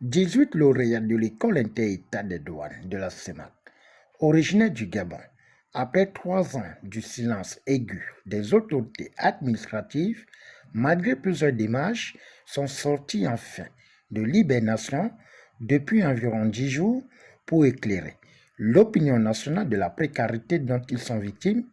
18 lauréats de l'école inter-État des douanes de la CEMAC, originaires du Gabon, après 3 ans du silence aigu des autorités administratives, malgré plusieurs démarches, sont sortis enfin de l'hibernation depuis environ 10 jours pour éclairer l'opinion nationale de la précarité dont ils sont victimes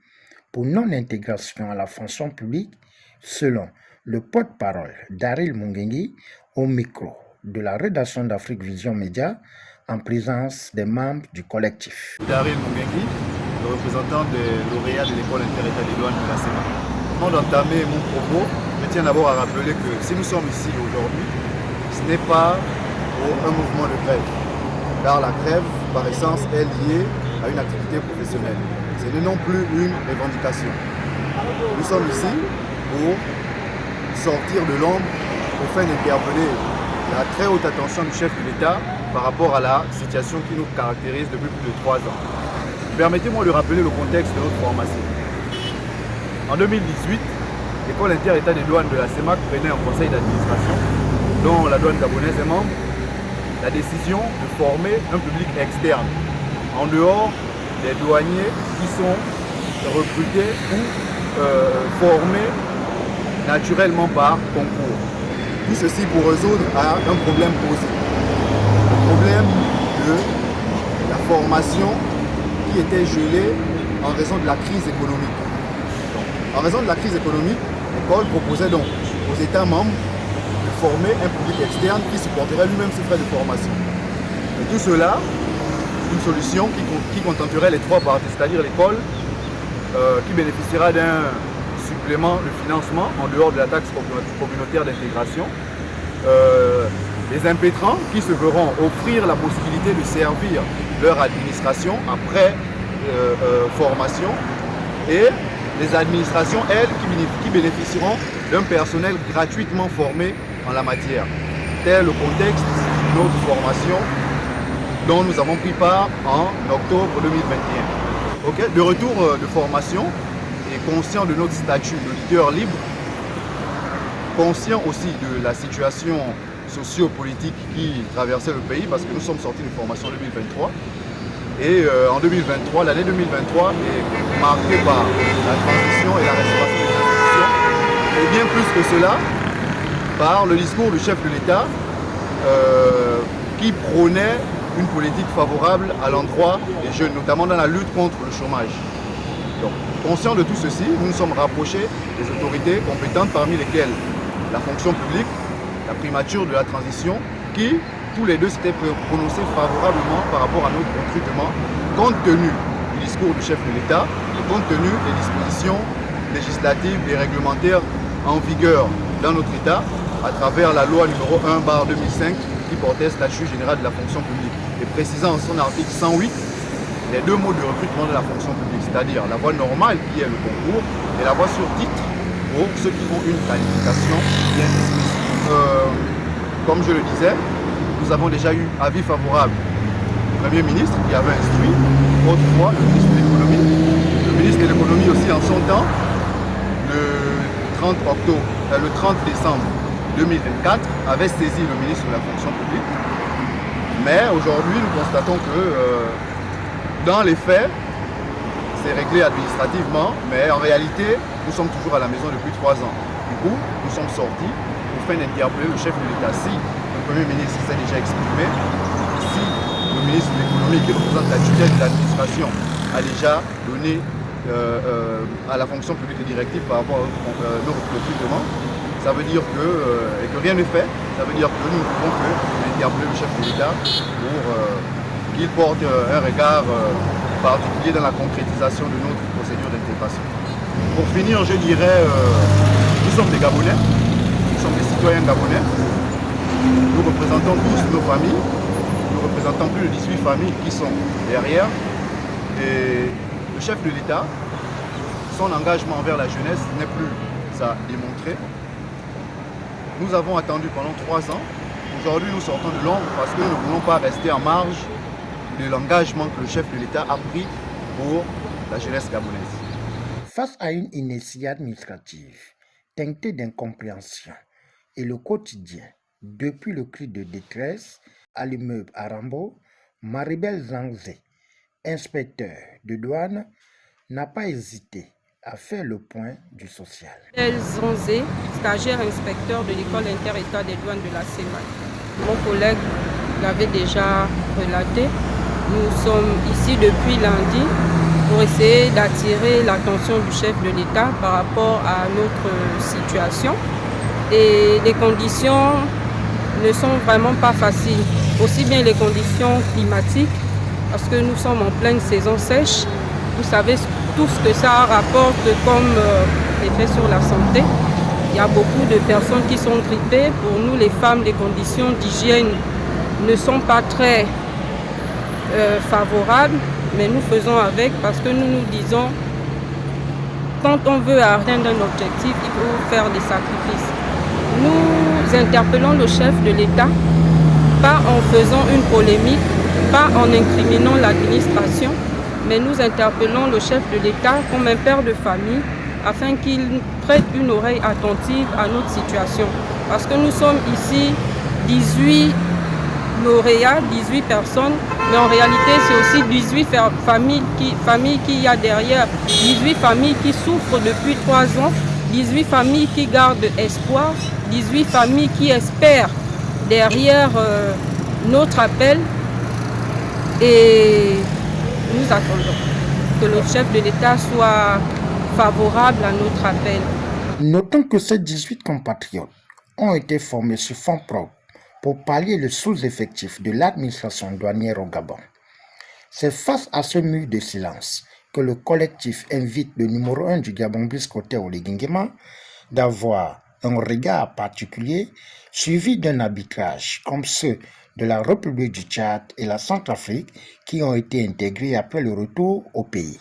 pour non-intégration à la fonction publique, selon le porte-parole Daryl Mungengi au micro de la rédaction d'Afrique Vision Média en présence des membres du collectif. Daryl Mungengi, le représentant des lauréats de l'école inter-État des douanes de la CEMAC. Avant d'entamer mon propos, je tiens d'abord à rappeler que si nous sommes ici aujourd'hui, ce n'est pas pour un mouvement de grève, car la grève, par essence, est liée à une activité professionnelle. Ce n'est non plus une revendication. Nous sommes ici pour sortir de l'ombre, pour faire interpeller la très haute attention du chef de l'État par rapport à la situation qui nous caractérise depuis plus de 3 ans. Permettez-moi de rappeler le contexte de notre formation. En 2018, l'école inter-État des douanes de la CEMAC prenait un conseil d'administration dont la douane gabonaise est membre, la décision de former un public externe en dehors des douaniers qui sont recrutés ou formés naturellement par concours. Tout ceci pour résoudre un problème posé. Le problème de la formation qui était gelée en raison de la crise économique. En raison de la crise économique, l'école proposait donc aux États membres de former un public externe qui supporterait lui-même ses frais de formation. Et tout cela, une solution qui contenterait les 3 parties, c'est-à-dire l'école qui bénéficiera d'un supplément de financement en dehors de la taxe communautaire d'intégration, les impétrants qui se verront offrir la possibilité de servir leur administration après formation, et les administrations, elles, qui bénéficieront d'un personnel gratuitement formé en la matière. Tel le contexte de notre formation dont nous avons pris part en octobre 2021. Okay. De retour de formation, et conscient de notre statut d'auditeur libre, conscient aussi de la situation socio-politique qui traversait le pays, parce que nous sommes sortis de formation en 2023. Et en 2023, l'année 2023 est marquée par la transition et la restauration des institutions. Et bien plus que cela, par le discours du chef de l'État qui prônait une politique favorable à l'endroit des jeunes, notamment dans la lutte contre le chômage. Donc, conscient de tout ceci, nous nous sommes rapprochés des autorités compétentes, parmi lesquelles la fonction publique, la primature de la transition, qui tous les deux s'étaient prononcés favorablement par rapport à notre recrutement, compte tenu du discours du chef de l'État et compte tenu des dispositions législatives et réglementaires en vigueur dans notre État, à travers la loi numéro 1/2005 qui portait statut général de la fonction publique, et précisant en son article 108 les 2 modes de recrutement de la fonction publique, c'est-à-dire la voie normale qui est le concours et la voie sur titre pour ceux qui ont une qualification bien spécifique. Comme je le disais, nous avons déjà eu avis favorable du Premier ministre qui avait instruit autrefois le ministre de l'économie. Le ministre de l'économie aussi en son temps, le 30 décembre 2024, avait saisi le ministre de la fonction publique. Mais aujourd'hui, nous constatons que dans les faits, c'est réglé administrativement, mais en réalité, nous sommes toujours à la maison depuis 3 ans. Du coup, nous sommes sortis pour faire interpeller le chef de l'État. Si le Premier ministre s'est déjà exprimé, si le ministre de l'économie, qui représente la tutelle de l'administration, a déjà donné à la fonction publique des directives par rapport à nos recrutements, ça veut dire et que rien n'est fait, ça veut dire que nous ne pouvons que interpeller le chef de l'État pour qu'il porte un regard particulier dans la concrétisation de notre procédure d'intégration. Pour finir, je dirais, nous sommes des Gabonais, nous sommes des citoyens gabonais, nous représentons tous nos familles, nous représentons plus de 18 familles qui sont derrière, et le chef de l'État, son engagement envers la jeunesse n'est plus à démontrer. Nous avons attendu pendant 3 ans. Aujourd'hui, nous sortons de l'ombre parce que nous ne voulons pas rester en marge de l'engagement que le chef de l'État a pris pour la jeunesse gabonaise. Face à une inertie administrative teintée d'incompréhension et le quotidien, depuis le cri de détresse à l'immeuble Arambo, Maribel Zangzé, inspecteur de douane, n'a pas hésité à faire le point du social. Maribel Zangzé, stagiaire inspecteur de l'école inter-état des douanes de la CEMAC. Mon collègue l'avait déjà relaté. Nous sommes ici depuis lundi pour essayer d'attirer l'attention du chef de l'État par rapport à notre situation. Et les conditions ne sont vraiment pas faciles. Aussi bien les conditions climatiques, parce que nous sommes en pleine saison sèche. Vous savez tout ce que ça rapporte comme effet sur la santé. Il y a beaucoup de personnes qui sont grippées. Pour nous, les femmes, les conditions d'hygiène ne sont pas très favorables, mais nous faisons avec parce que nous nous disons, quand on veut atteindre un objectif, il faut faire des sacrifices. Nous interpellons le chef de l'État, pas en faisant une polémique, pas en incriminant l'administration, mais nous interpellons le chef de l'État comme un père de famille afin qu'il prête une oreille attentive à notre situation. Parce que nous sommes ici 18 lauréats, 18 personnes, mais en réalité c'est aussi 18 familles qui y a derrière, 18 familles qui souffrent depuis 3 ans, 18 familles qui gardent espoir, 18 familles qui espèrent derrière notre appel, et nous attendons que le chef de l'État soit favorable à notre appel. Notons que ces 18 compatriotes ont été formés sur fonds propres pour pallier le sous-effectif de l'administration douanière au Gabon. C'est face à ce mur de silence que le collectif invite le numéro 1 du Gabon, Brice Clotaire Oligui Nguema, d'avoir un regard particulier suivi d'un arbitrage comme ceux de la République du Tchad et la Centrafrique qui ont été intégrés après le retour au pays.